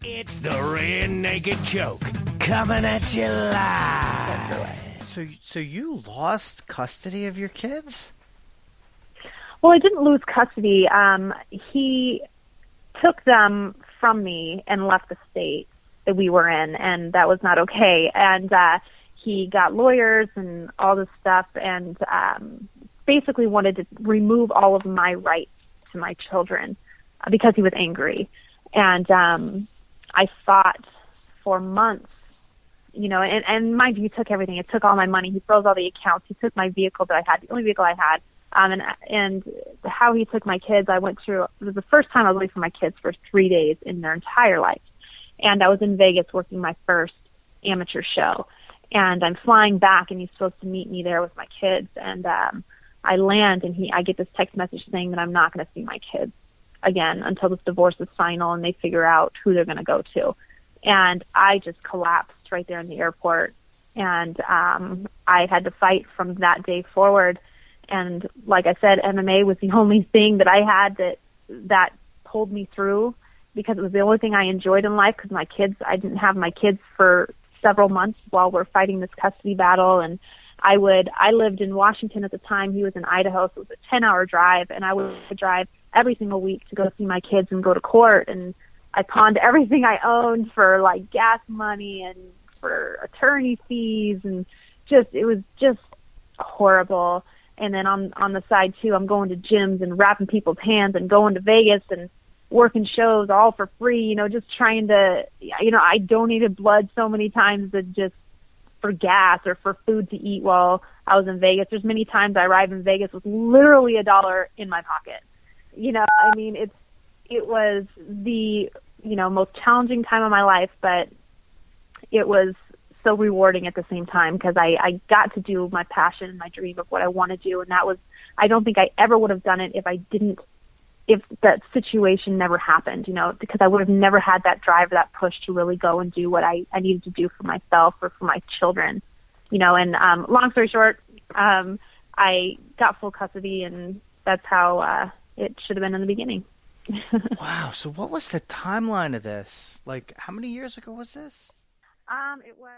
It's the Rear Naked Joke coming at you live. So you lost custody of your kids? Well, I didn't lose custody. He took them from me and left the state that we were in, and that was not okay. And he got lawyers and all this stuff, and basically wanted to remove all of my rights to my children because he was angry. And I fought for months, and mind you, he took everything. He took all my money. He froze all the accounts. He took my vehicle that I had, the only vehicle I had. And how he took my kids, it was the first time I was away from my kids for 3 days in their entire life. And I was in Vegas working my first amateur show. And I'm flying back, and he's supposed to meet me there with my kids. And I land, and I get this text message saying that I'm not going to see my kids again until this divorce is final and they figure out who they're going to go to. And I just collapsed right there in the airport. And I had to fight from that day forward. And like I said, MMA was the only thing that I had that pulled me through, because it was the only thing I enjoyed in life. Because I didn't have my kids for several months while we're fighting this custody battle. And I lived in Washington at the time. He was in Idaho, so it was a 10-hour drive. And I would drive every single week to go see my kids and go to court. And I pawned everything I owned for like gas money and for attorney fees, and it was just horrible. And then on the side too, I'm going to gyms and wrapping people's hands and going to Vegas and working shows all for free, just trying to, I donated blood so many times for gas or for food to eat while I was in Vegas. There's many times I arrived in Vegas with literally $1 in my pocket. It was the, most challenging time of my life, but it was so rewarding at the same time, because I got to do my passion and my dream of what I want to do. And I don't think I ever would have done it if that situation never happened, because I would have never had that drive, that push to really go and do what I needed to do for myself or for my children, and long story short, I got full custody, and that's how it should have been in the beginning. Wow. So what was the timeline of this? Like, how many years ago was this? It was